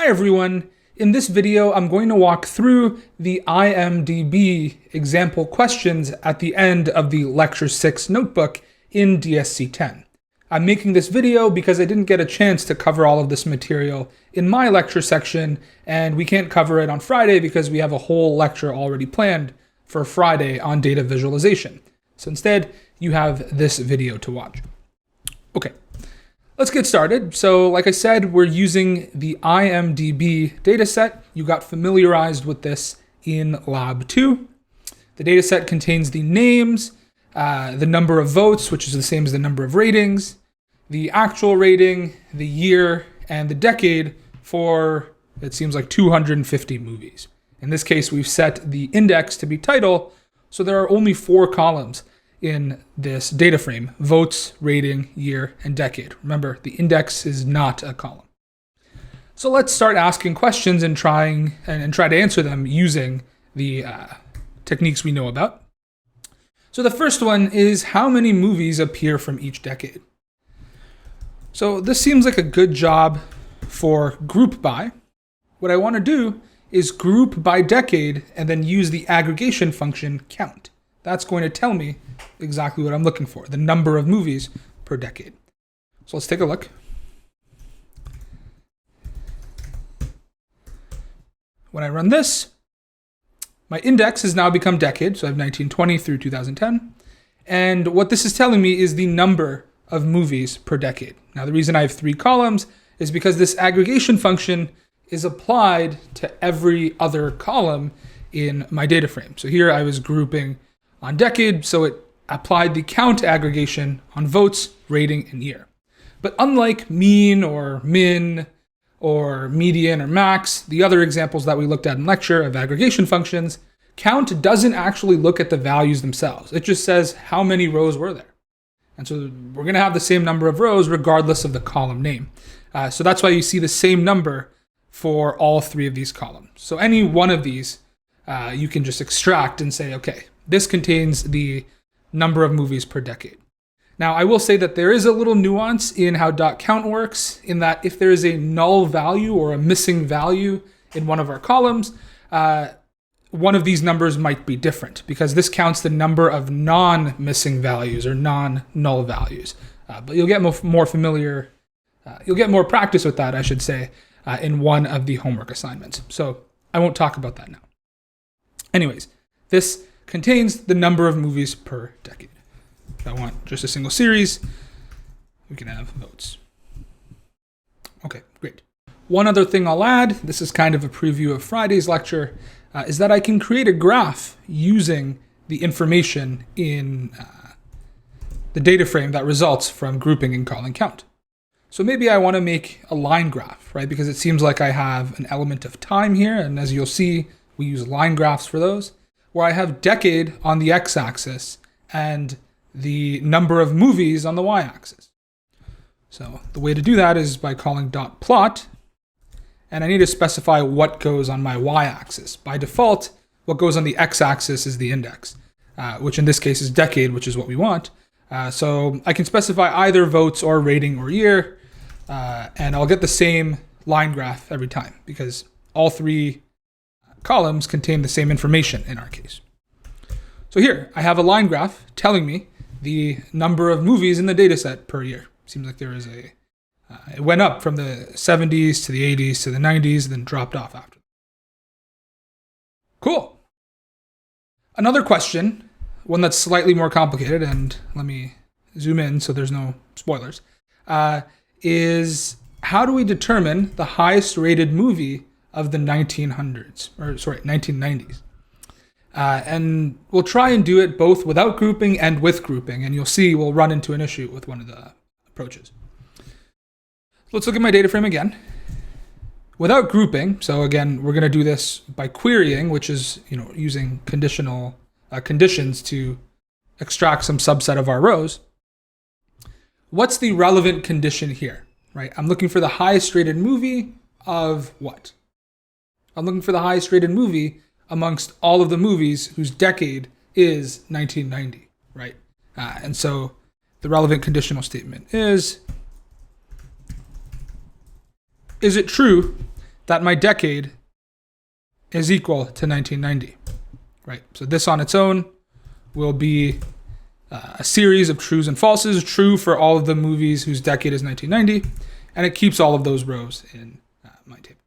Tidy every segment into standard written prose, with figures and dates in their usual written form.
Hi everyone, in this video I'm going to walk through the IMDb example questions at the end of the Lecture 6 notebook in DSC 10. I'm making this video because I didn't get a chance to cover all of this material in my lecture section, and we can't cover it on Friday because we have a whole lecture already planned for Friday on data visualization. So instead, you have this video to watch. Okay. Let's get started. So like I said, we're using the IMDb dataset. You got familiarized with this in Lab 2. The dataset contains the names, the number of votes, which is the same as the number of ratings, the actual rating, the year, and the decade for, it seems like 250 movies. In this case, we've set the index to be title, so there are only 4 columns in this data frame: votes, rating, year, and decade. Remember, the index is not a column. So let's start asking questions and try to answer them using the techniques we know about. So the first one is, how many movies appear from each decade? So this seems like a good job for group by. What I want to do is group by decade and then use the aggregation function count. That's going to tell me exactly what I'm looking for, the number of movies per decade. So let's take a look. When I run this, my index has now become decade, so I have 1920 through 2010. And what this is telling me is the number of movies per decade. Now, the reason I have 3 columns is because this aggregation function is applied to every other column in my data frame. So here I was grouping on decade, so it applied the count aggregation on votes, rating, and year. But unlike mean or min or median or max, the other examples that we looked at in lecture of aggregation functions, count doesn't actually look at the values themselves. It just says how many rows were there. And so we're going to have the same number of rows regardless of the column name. So that's why you see the same number for all 3 of these columns. So any one of these you can just extract and say, okay, this contains the number of movies per decade. Now, I will say that there is a little nuance in how .count works, in that if there is a null value or a missing value in one of our columns, one of these numbers might be different, because this counts the number of non-missing values or non-null values. But you'll get more familiar, you'll get more practice with that, I should say, in one of the homework assignments. So I won't talk about that now. Anyways, this contains the number of movies per decade. If I want just a single series, we can have votes. Okay, great. One other thing I'll add, this is kind of a preview of Friday's lecture, is that I can create a graph using the information in the data frame that results from grouping and calling count. So maybe I want to make a line graph, right? Because it seems like I have an element of time here, and as you'll see, we use line graphs for those, where I have decade on the x-axis and the number of movies on the y-axis. So the way to do that is by calling .plot, and I need to specify what goes on my y-axis. By default, what goes on the x-axis is the index, which in this case is decade, which is what we want. So I can specify either votes or rating or year, and I'll get the same line graph every time because all 3 columns contain the same information in our case. So here, I have a line graph telling me the number of movies in the dataset per year. Seems like there is it went up from the 70s to the 80s to the 90s, then dropped off after. Cool. Another question, one that's slightly more complicated, and let me zoom in so there's no spoilers, is how do we determine the highest rated movie of the 1990s. And we'll try and do it both without grouping and with grouping, and you'll see we'll run into an issue with one of the approaches. Let's look at my data frame again. Without grouping, so again, we're going to do this by querying, which is using conditional conditions to extract some subset of our rows. What's the relevant condition here, right? I'm looking for the highest rated movie of what? I'm looking for the highest rated movie amongst all of the movies whose decade is 1990, right? And so the relevant conditional statement is it true that my decade is equal to 1990, right? So this on its own will be a series of trues and falses, true for all of the movies whose decade is 1990, and it keeps all of those rows in my table.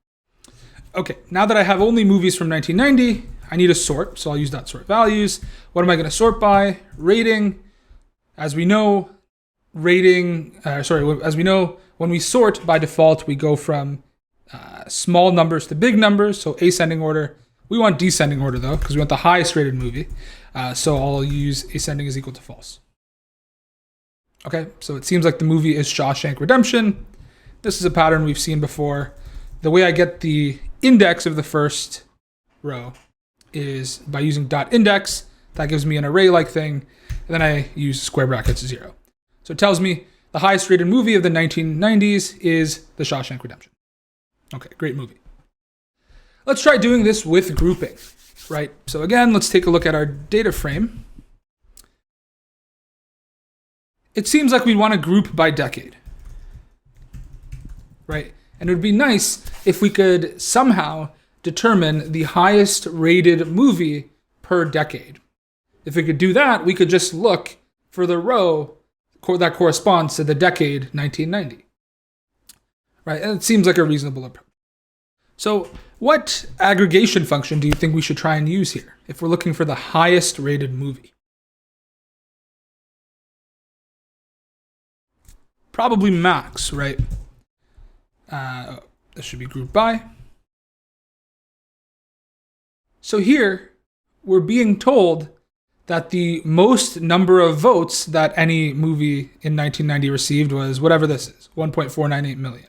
Okay, now that I have only movies from 1990, I need a sort, so I'll use .sort values. What am I going to sort by? Rating. As we know, when we sort by default, we go from small numbers to big numbers, so ascending order. We want descending order though, because we want the highest rated movie. So I'll use ascending is equal to false. Okay, so it seems like the movie is Shawshank Redemption. This is a pattern we've seen before. The way I get the index of the first row is by using .index. That gives me an array-like thing. And then I use square brackets 0. So it tells me the highest rated movie of the 1990s is The Shawshank Redemption. Okay, great movie. Let's try doing this with grouping, right? So again, let's take a look at our data frame. It seems like we want to group by decade, right? And it would be nice if we could somehow determine the highest rated movie per decade. If we could do that, we could just look for the row that corresponds to the decade 1990, right? And it seems like a reasonable approach. So what aggregation function do you think we should try and use here if we're looking for the highest rated movie? Probably max, right? This should be grouped by. So here, we're being told that the most number of votes that any movie in 1990 received was whatever this is, 1.498 million.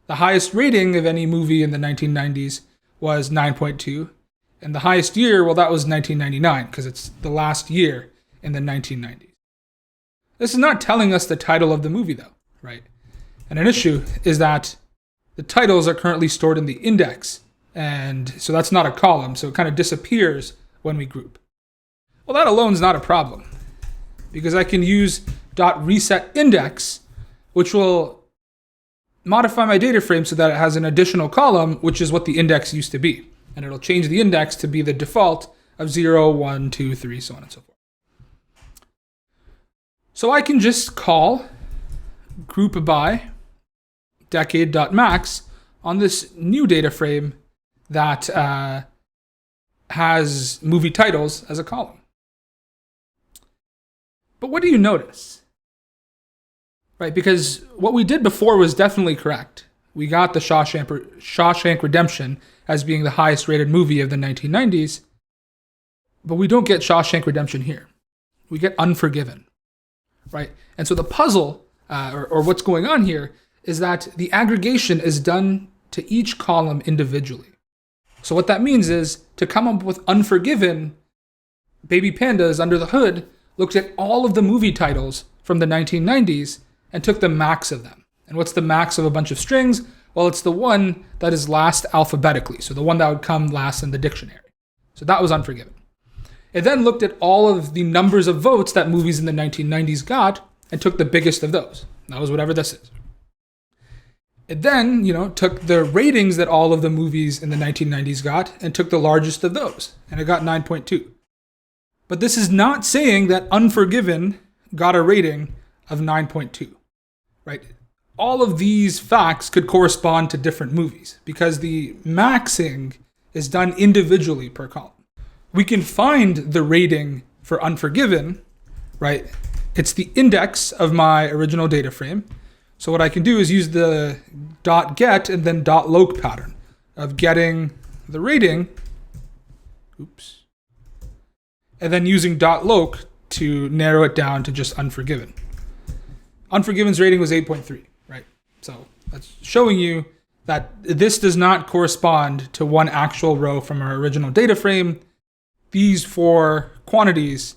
The highest rating of any movie in the 1990s was 9.2. And the highest year, well, that was 1999, because it's the last year in the 1990s. This is not telling us the title of the movie, though, right? And an issue is that the titles are currently stored in the index, and so that's not a column, so it kind of disappears when we group. Well, that alone is not a problem, because I can use .resetIndex, which will modify my data frame so that it has an additional column, which is what the index used to be. And it'll change the index to be the default of 0, 1, 2, 3, so on and so forth. So I can just call group by decade.max on this new data frame that has movie titles as a column. But what do you notice? Right, because what we did before was definitely correct. We got the Shawshank Redemption as being the highest rated movie of the 1990s, but we don't get Shawshank Redemption here. We get Unforgiven, right? And so the puzzle, or what's going on here, is that the aggregation is done to each column individually. So what that means is, to come up with Unforgiven, Baby Pandas Under the Hood looked at all of the movie titles from the 1990s and took the max of them. And what's the max of a bunch of strings? Well, it's the one that is last alphabetically, so the one that would come last in the dictionary. So that was Unforgiven. It then looked at all of the numbers of votes that movies in the 1990s got and took the biggest of those. That was whatever this is. It then, took the ratings that all of the movies in the 1990s got and took the largest of those, and it got 9.2. But this is not saying that Unforgiven got a rating of 9.2, right? All of these facts could correspond to different movies because the maxing is done individually per column. We can find the rating for Unforgiven, right? It's the index of my original data frame. So what I can do is use the .get and then .loc pattern of getting the rating, and then using .loc to narrow it down to just Unforgiven. Unforgiven's rating was 8.3, right? So that's showing you that this does not correspond to one actual row from our original data frame. These four quantities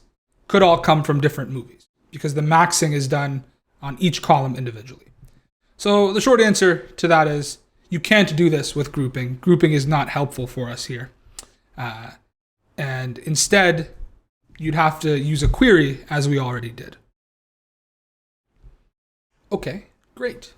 could all come from different movies because the maxing is done on each column individually. So the short answer to that is you can't do this with grouping. Grouping is not helpful for us here. And instead, you'd have to use a query as we already did. Okay, great.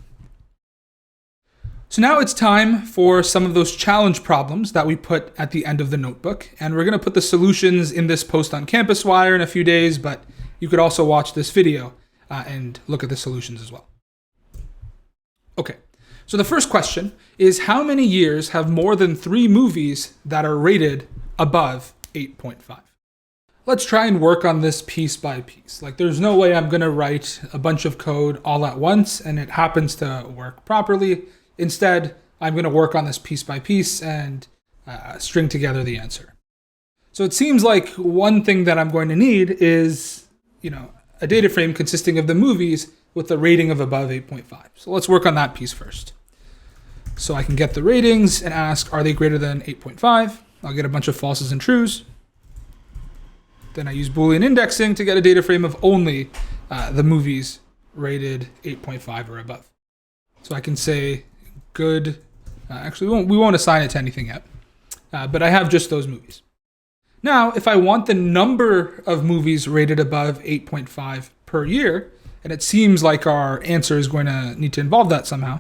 So now it's time for some of those challenge problems that we put at the end of the notebook. And we're going to put the solutions in this post on Campus Wire in a few days, but you could also watch this video and look at the solutions as well. Okay, so the first question is, how many years have more than 3 movies that are rated above 8.5? Let's try and work on this piece by piece. Like, there's no way I'm going to write a bunch of code all at once and it happens to work properly. Instead, I'm going to work on this piece by piece and string together the answer. So it seems like one thing that I'm going to need is, a data frame consisting of the movies with a rating of above 8.5. So let's work on that piece first. So I can get the ratings and ask, are they greater than 8.5? I'll get a bunch of falses and trues. Then I use Boolean indexing to get a data frame of only the movies rated 8.5 or above. So I can say good, actually we won't assign it to anything yet, but I have just those movies. Now, if I want the number of movies rated above 8.5 per year, and it seems like our answer is going to need to involve that somehow,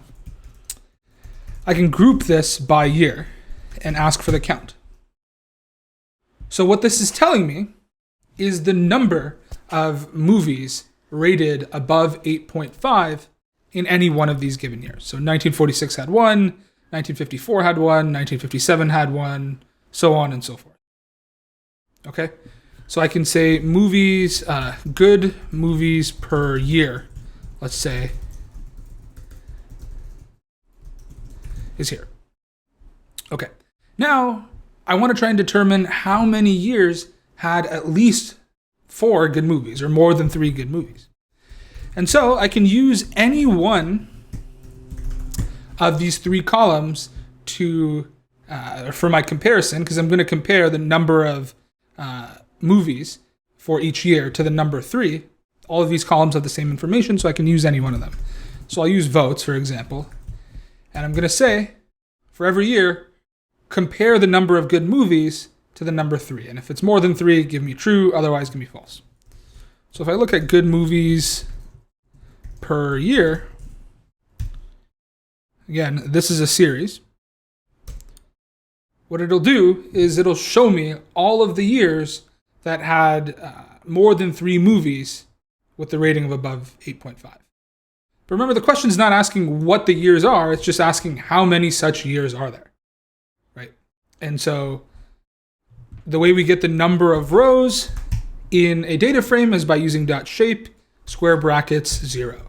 I can group this by year and ask for the count. So what this is telling me is the number of movies rated above 8.5 in any one of these given years. So 1946 had 1, 1954 had 1, 1957 had 1, so on and so forth. Okay, so I can say movies, good movies per year, let's say, is here. Okay, now I want to try and determine how many years had at least 4 good movies or more than 3 good movies. And so I can use any one of these 3 columns to for my comparison, because I'm going to compare the number of movies for each year to the number 3. All of these columns have the same information, so I can use any one of them. So I'll use votes, for example, and I'm going to say, for every year, compare the number of good movies to the number 3. And if it's more than 3, give me true, otherwise give me false. So if I look at good movies per year, again, this is a series. What it'll do is it'll show me all of the years that had more than 3 movies with the rating of above 8.5. But remember, the question is not asking what the years are, it's just asking how many such years are there, right? And so the way we get the number of rows in a data frame is by using .shape square brackets 0.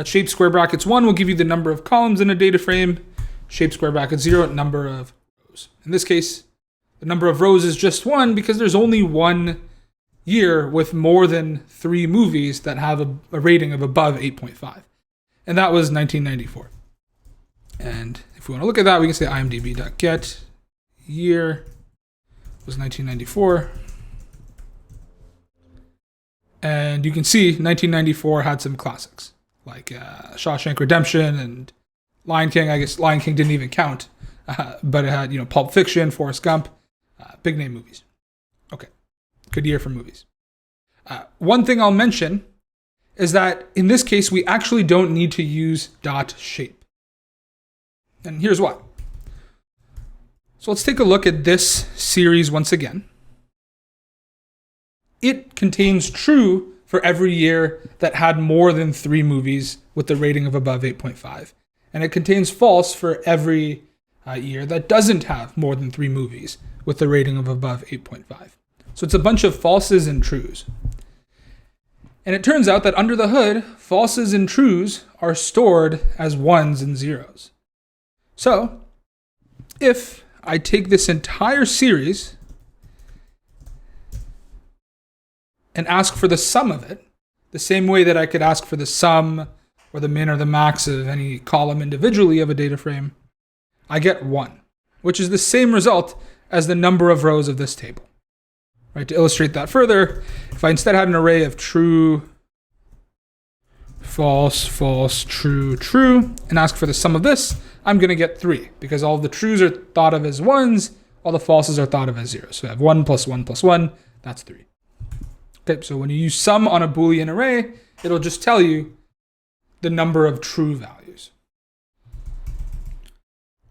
.shape square brackets 1 will give you the number of columns in a data frame. Shape square brackets 0, number of rows. In this case, the number of rows is just 1 because there's only one year with more than 3 movies that have a rating of above 8.5. And that was 1994. And if we want to look at that, we can say imdb.get year was 1994. And you can see 1994 had some classics like Shawshank Redemption and Lion King. I guess Lion King didn't even count, but it had Pulp Fiction, Forrest Gump, big name movies. Okay, good year for movies. One thing I'll mention is that in this case, we actually don't need to use .shape. And here's why. So let's take a look at this series once again. It contains true for every year that had more than 3 movies with the rating of above 8.5. And it contains false for every year that doesn't have more than 3 movies with the rating of above 8.5. So it's a bunch of falses and trues. And it turns out that under the hood, falses and trues are stored as 1s and 0s. So if I take this entire series and ask for the sum of it, the same way that I could ask for the sum or the min or the max of any column individually of a data frame, I get 1, which is the same result as the number of rows of this table. Right, to illustrate that further, if I instead had an array of true, false, false, true, true, and ask for the sum of this, I'm going to get 3, because all the trues are thought of as 1s, all the falses are thought of as 0s. So I have 1 plus 1 plus 1, that's 3. Okay, so when you use sum on a Boolean array, it'll just tell you the number of true values.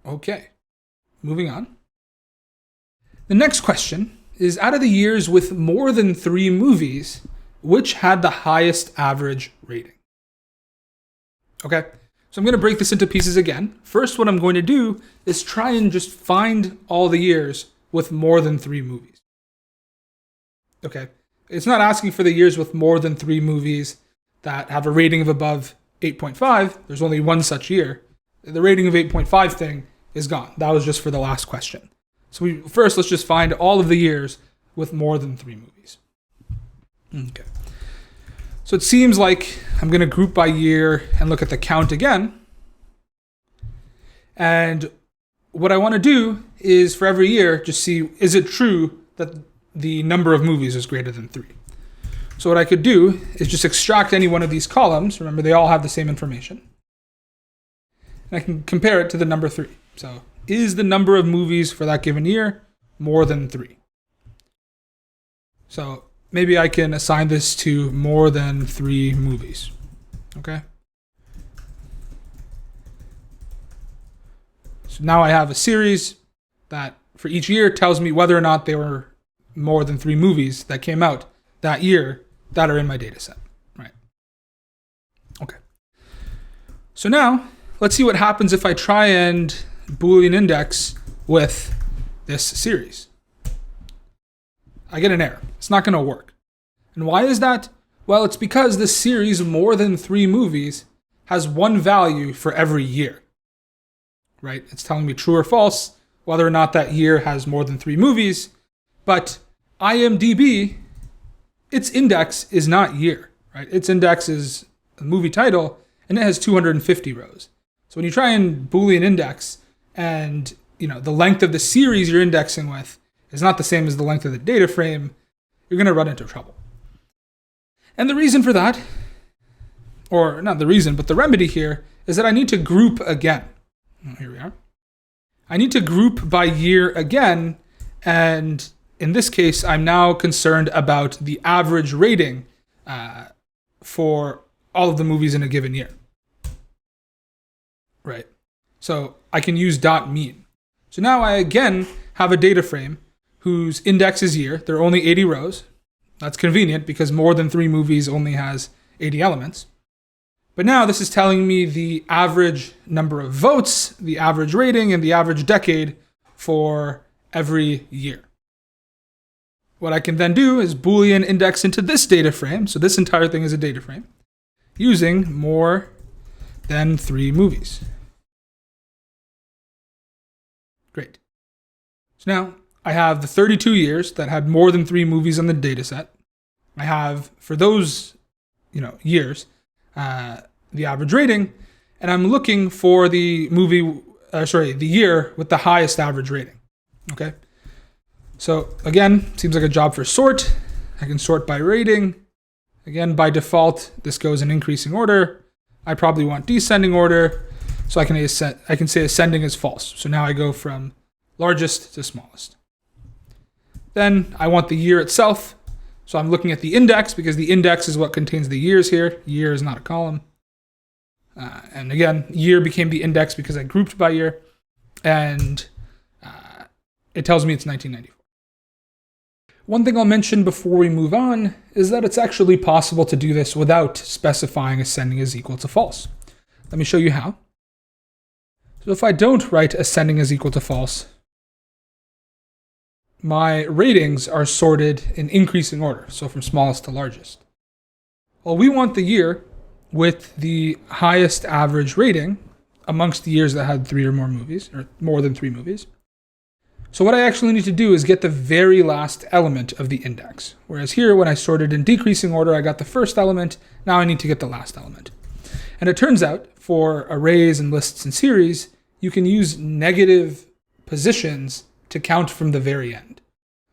Okay, moving on. The next question is, out of the years with more than 3 movies, which had the highest average rating? Okay, so I'm going to break this into pieces again. First, what I'm going to do is try and just find all the years with more than 3 movies. Okay, it's not asking for the years with more than 3 movies that have a rating of above 8.5. There's only one such year. The rating of 8.5 thing is gone. That was just for the last question. So let's just find all of the years with more than 3 movies. Okay. So it seems like I'm going to group by year and look at the count again. And what I want to do is for every year, just see, is it true that the number of movies is greater than 3? So what I could do is just extract any one of these columns. Remember, they all have the same information. And I can compare it to the number 3. So is the number of movies for that given year more than 3? So maybe I can assign this to more than 3 movies. Okay. So now I have a series that for each year tells me whether or not there were more than 3 movies that came out that year that are in my data set. Right. Okay. So now let's see what happens if I try and Boolean index with this series. I get an error. It's not going to work. And why is that? Well, it's because this series, more than 3 movies, has one value for every year. Right? It's telling me true or false whether or not that year has more than 3 movies. But IMDb, its index is not year. Right? Its index is a movie title, and it has 250 rows. So when you try and Boolean index, and the length of the series you're indexing with is not the same as the length of the data frame, you're going to run into trouble. And the reason for that, or not the reason, but the remedy here, is that I need to group again. Here we are. I need to group by year again, and in this case, I'm now concerned about the average rating for all of the movies in a given year. Right. So I can use .mean. So now I again have a data frame whose index is year. There are only 80 rows. That's convenient because more than 3 movies only has 80 elements. But now this is telling me the average number of votes, the average rating, and the average decade for every year. What I can then do is Boolean index into this data frame. So this entire thing is a data frame using more than 3 movies. Great. So now I have the 32 years that had more than 3 movies on the data set. I have, for those years, the average rating, and I'm looking for the the year with the highest average rating. Okay. So again, seems like a job for sort. I can sort by rating. Again, by default, this goes in increasing order. I probably want descending order. So I can say ascending is false. So now I go from largest to smallest. Then I want the year itself. So I'm looking at the index because the index is what contains the years here. Year is not a column. And again, year became the index because I grouped by year. And it tells me it's 1994. One thing I'll mention before we move on is that it's actually possible to do this without specifying ascending is equal to false. Let me show you how. So if I don't write ascending is equal to false, my ratings are sorted in increasing order, so from smallest to largest. Well, we want the year with the highest average rating amongst the years that had 3 or more movies, or more than 3 movies. So what I actually need to do is get the very last element of the index. Whereas here, when I sorted in decreasing order, I got the first element. Now I need to get the last element. And it turns out, for arrays and lists and series, you can use negative positions to count from the very end.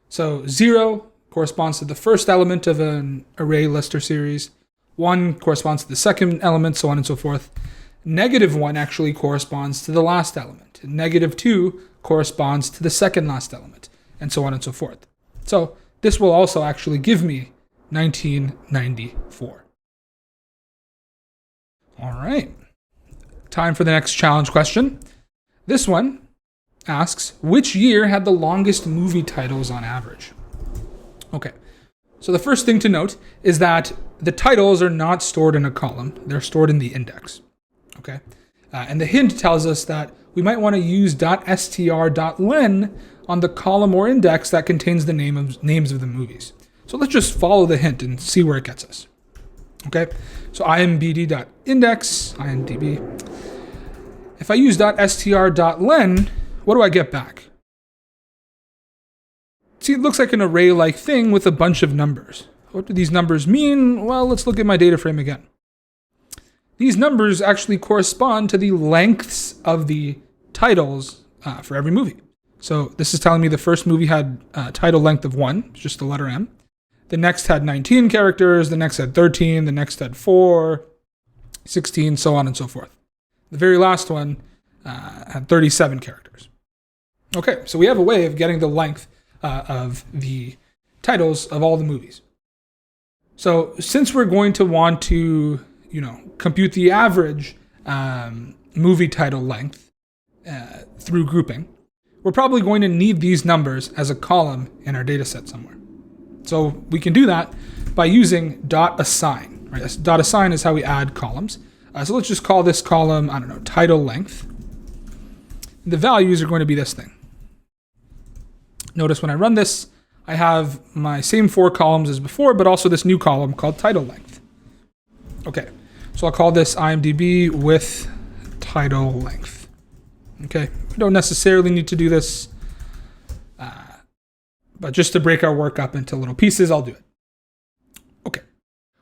So 0 corresponds to the first element of an array, list, or series. 1 corresponds to the second element, so on and so forth. -1 actually corresponds to the last element. -2 corresponds to the second last element, and so on and so forth. So this will also actually give me 1994. All right. Time for the next challenge question. This one asks, which year had the longest movie titles on average? Okay, so the first thing to note is that the titles are not stored in a column. They're stored in the index. Okay, and the hint tells us that we might want to use .str.len on the column or index that contains the names of the movies. So let's just follow the hint and see where it gets us. Okay, so imdb.index, IMDb. If I use .str.len, what do I get back? See, it looks like an array-like thing with a bunch of numbers. What do these numbers mean? Well, let's look at my data frame again. These numbers actually correspond to the lengths of the titles for every movie. So this is telling me the first movie had a title length of 1, just the letter M. The next had 19 characters, the next had 13, the next had 4, 16, so on and so forth. The very last one had 37 characters. Okay, so we have a way of getting the length of the titles of all the movies. So since we're going to want to, compute the average movie title length through grouping, we're probably going to need these numbers as a column in our data set somewhere. So we can do that by using .assign. Right? .assign is how we add columns. So let's just call this column, title length. The values are going to be this thing. Notice when I run this, I have my same 4 columns as before, but also this new column called title length. Okay, so I'll call this IMDb with title length. Okay, we don't necessarily need to do this, but just to break our work up into little pieces, I'll do it. Okay,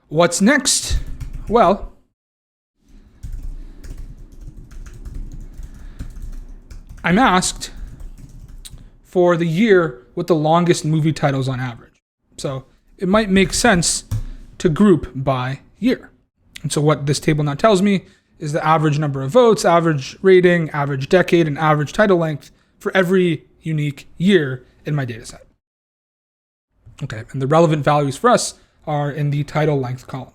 what's next? Well, I'm asked for the year with the longest movie titles on average. So it might make sense to group by year. And so what this table now tells me is the average number of votes, average rating, average decade, and average title length for every unique year in my data set. Okay, and the relevant values for us are in the title length column.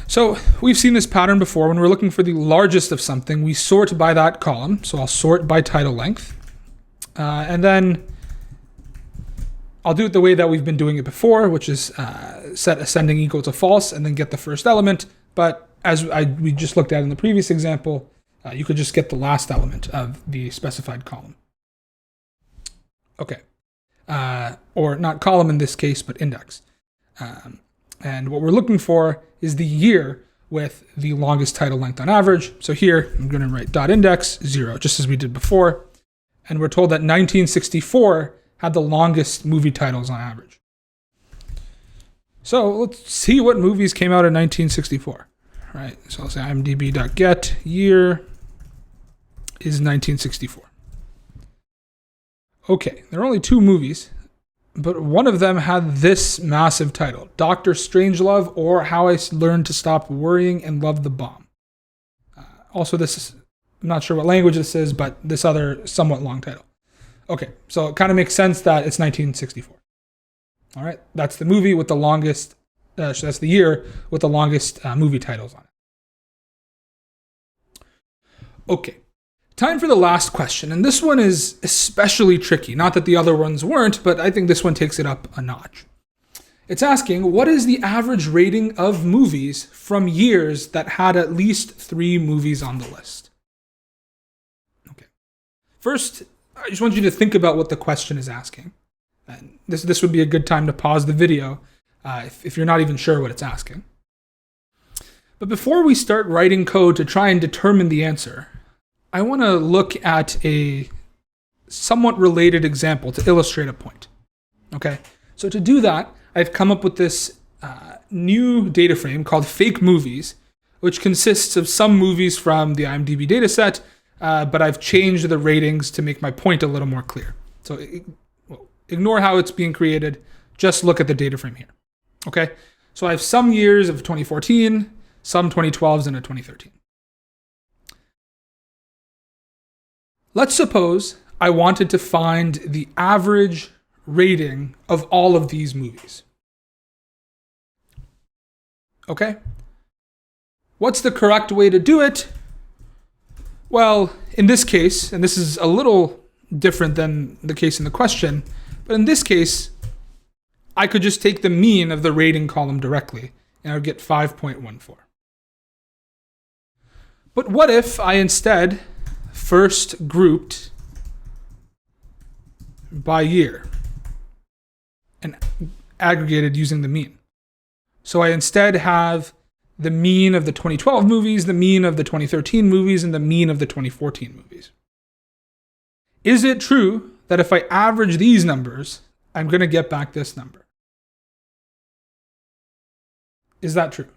So we've seen this pattern before. When we're looking for the largest of something, we sort by that column. So I'll sort by title length. And then I'll do it the way that we've been doing it before, which is set ascending equal to false and then get the first element. But as we just looked at in the previous example, you could just get the last element of the specified column. Okay. Or not column in this case, but index. And what we're looking for is the year with the longest title length on average. So here, I'm going to write .index 0, just as we did before. And we're told that 1964 had the longest movie titles on average. So let's see what movies came out in 1964. Right, so I'll say imdb.get year is 1964. Okay, there are only 2 movies, but one of them had this massive title, Dr. Strangelove or How I Learned to Stop Worrying and Love the Bomb. Also, this is, I'm not sure what language this is, but this other somewhat long title. Okay, so it kind of makes sense that it's 1964. All right, that's the movie with the longest, that's the year with the longest movie titles on it. Okay, time for the last question, and this one is especially tricky. Not that the other ones weren't, but I think this one takes it up a notch. It's asking, what is the average rating of movies from years that had at least 3 movies on the list? Okay. First, I just want you to think about what the question is asking. And this would be a good time to pause the video if you're not even sure what it's asking. But before we start writing code to try and determine the answer, I want to look at a somewhat related example to illustrate a point. Okay, so to do that, I've come up with this new data frame called fake movies, which consists of some movies from the IMDb dataset, but I've changed the ratings to make my point a little more clear. So ignore how it's being created. Just look at the data frame here. Okay, so I have some years of 2014, some 2012s, and a 2013. Let's suppose I wanted to find the average rating of all of these movies. Okay? What's the correct way to do it? Well, in this case, and this is a little different than the case in the question, but in this case, I could just take the mean of the rating column directly, and I would get 5.14. But what if I instead first grouped by year and aggregated using the mean? So I instead have the mean of the 2012 movies, the mean of the 2013 movies, and the mean of the 2014 movies. Is it true that if I average these numbers, I'm going to get back this number? Is that true?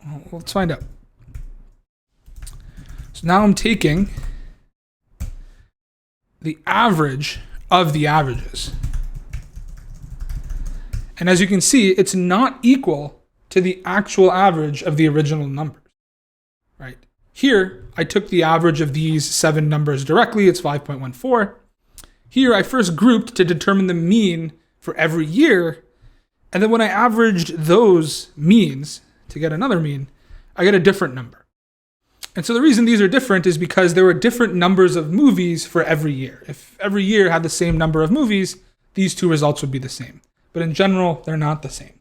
Well, let's find out. So now I'm taking the average of the averages. And as you can see, it's not equal to the actual average of the original numbers, right? Here, I took the average of these 7 numbers directly. It's 5.14. Here, I first grouped to determine the mean for every year. And then when I averaged those means to get another mean, I get a different number. And so the reason these are different is because there were different numbers of movies for every year. If every year had the same number of movies, these two results would be the same. But in general, they're not the same.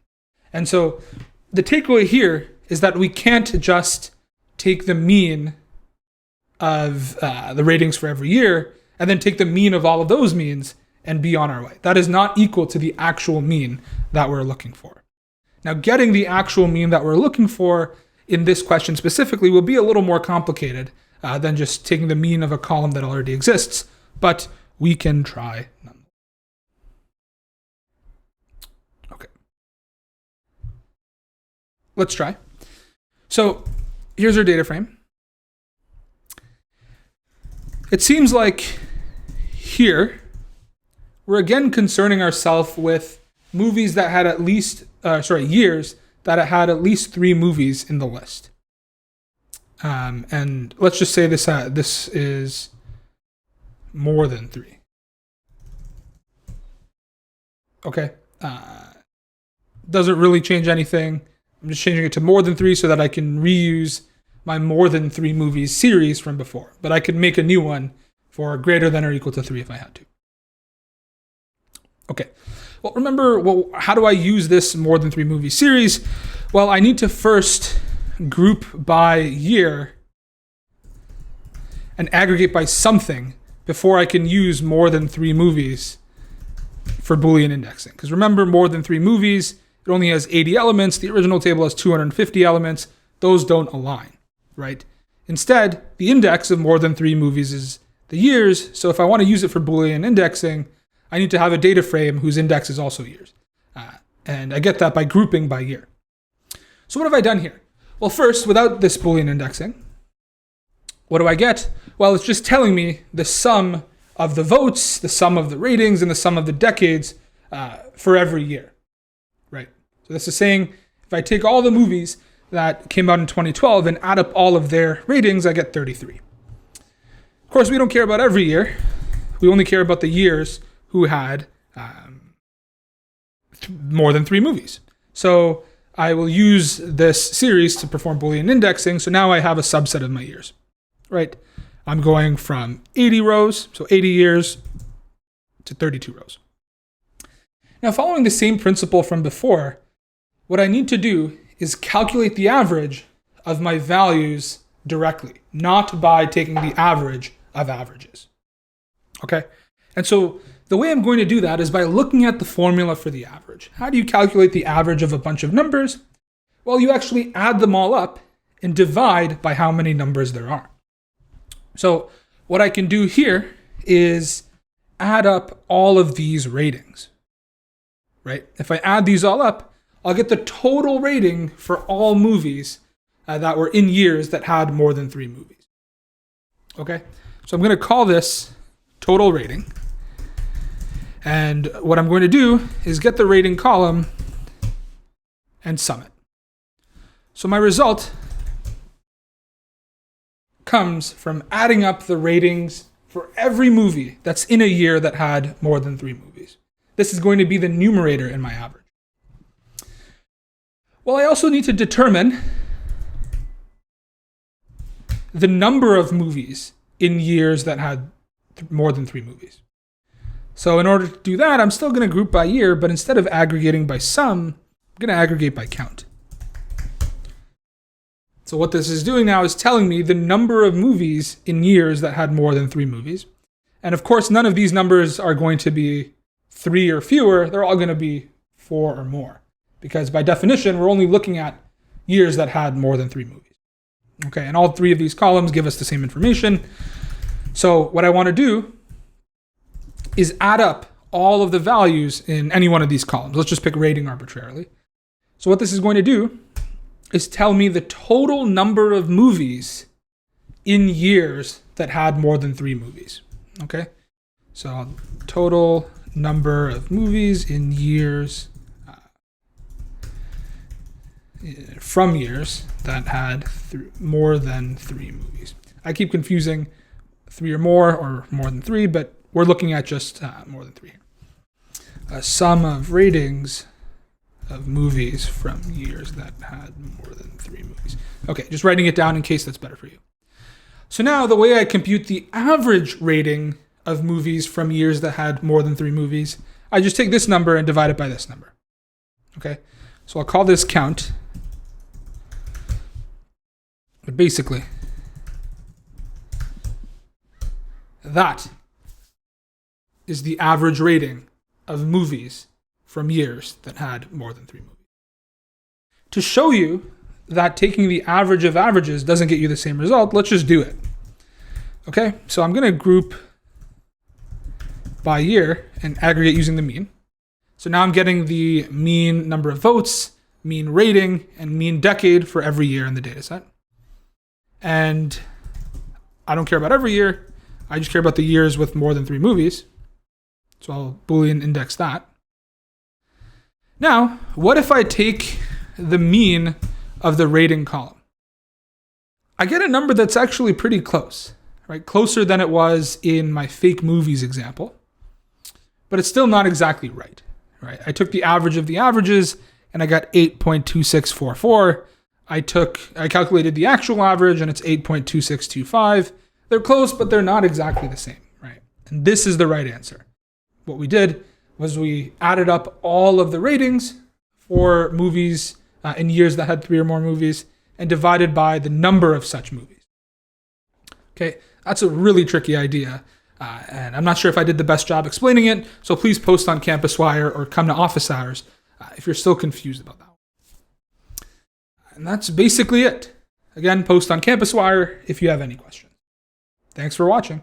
And so the takeaway here is that we can't just take the mean of the ratings for every year and then take the mean of all of those means and be on our way. That is not equal to the actual mean that we're looking for. Now, getting the actual mean that we're looking for in this question specifically will be a little more complicated than just taking the mean of a column that already exists, but we can try nonetheless. Okay. Let's try. So here's our data frame. It seems like here we're again concerning ourselves with movies that had at least, years that had at least 3 movies in the list. And let's just say this is more than 3. Okay. Doesn't really change anything. I'm just changing it to more than 3 so that I can reuse my more than 3 movies series from before. But I could make a new one for greater than or equal to 3 if I had to. Okay. Well, remember, how do I use this more than 3 movie series? Well, I need to first group by year and aggregate by something before I can use more than 3 movies for Boolean indexing. Because remember, more than 3 movies, it only has 80 elements. The original table has 250 elements. Those don't align, right? Instead, the index of more than 3 movies is the years. So if I want to use it for Boolean indexing, I need to have a data frame whose index is also years. And I get that by grouping by year. So what have I done here? Well, first, without this Boolean indexing, what do I get? Well, it's just telling me the sum of the votes, the sum of the ratings, and the sum of the decades for every year, right? So this is saying if I take all the movies that came out in 2012 and add up all of their ratings, I get 33. Of course, we don't care about every year. We only care about the years who had more than 3 movies. So I will use this series to perform Boolean indexing. So now I have a subset of my years, right? I'm going from 80 rows, so 80 years, to 32 rows. Now, following the same principle from before, what I need to do is calculate the average of my values directly, not by taking the average of averages. Okay? And so the way I'm going to do that is by looking at the formula for the average. How do you calculate the average of a bunch of numbers? Well, you actually add them all up and divide by how many numbers there are. So what I can do here is add up all of these ratings, right? If I add these all up, I'll get the total rating for all movies that were in years that had more than 3 movies. Okay? So I'm going to call this total rating. And what I'm going to do is get the rating column and sum it. So my result comes from adding up the ratings for every movie that's in a year that had more than 3 movies. This is going to be the numerator in my average. Well, I also need to determine the number of movies in years that had more than 3 movies. So in order to do that, I'm still going to group by year, but instead of aggregating by sum, I'm going to aggregate by count. So what this is doing now is telling me the number of movies in years that had more than 3 movies. And of course, none of these numbers are going to be 3 or fewer. They're all going to be 4 or more. Because by definition, we're only looking at years that had more than 3 movies. Okay, and all 3 of these columns give us the same information. So what I want to do is add up all of the values in any one of these columns. Let's just pick rating arbitrarily. So what this is going to do is tell me the total number of movies in years that had more than 3 movies. Okay, so total number of movies in years from years that had more than 3 movies. I keep confusing 3 or more than 3, but we're looking at just more than 3 here. A sum of ratings of movies from years that had more than 3 movies. Okay, just writing it down in case that's better for you. So now the way I compute the average rating of movies from years that had more than 3 movies, I just take this number and divide it by this number. Okay, so I'll call this count. But basically, that is the average rating of movies from years that had more than 3 movies. To show you that taking the average of averages doesn't get you the same result, let's just do it. Okay, so I'm going to group by year and aggregate using the mean. So now I'm getting the mean number of votes, mean rating, and mean decade for every year in the dataset. And I don't care about every year. I just care about the years with more than 3 movies. So I'll Boolean index that. Now, what if I take the mean of the rating column? I get a number that's actually pretty close, right? Closer than it was in my fake movies example. But it's still not exactly right? I took the average of the averages and I got 8.2644. I calculated the actual average and it's 8.2625. They're close, but they're not exactly the same, right? And this is the right answer. What we did was we added up all of the ratings for movies in years that had 3 or more movies and divided by the number of such movies. Okay, that's a really tricky idea. And I'm not sure if I did the best job explaining it, so please post on Campus Wire or come to office hours if you're still confused about that. And that's basically it. Again, post on Campus Wire if you have any questions. Thanks for watching.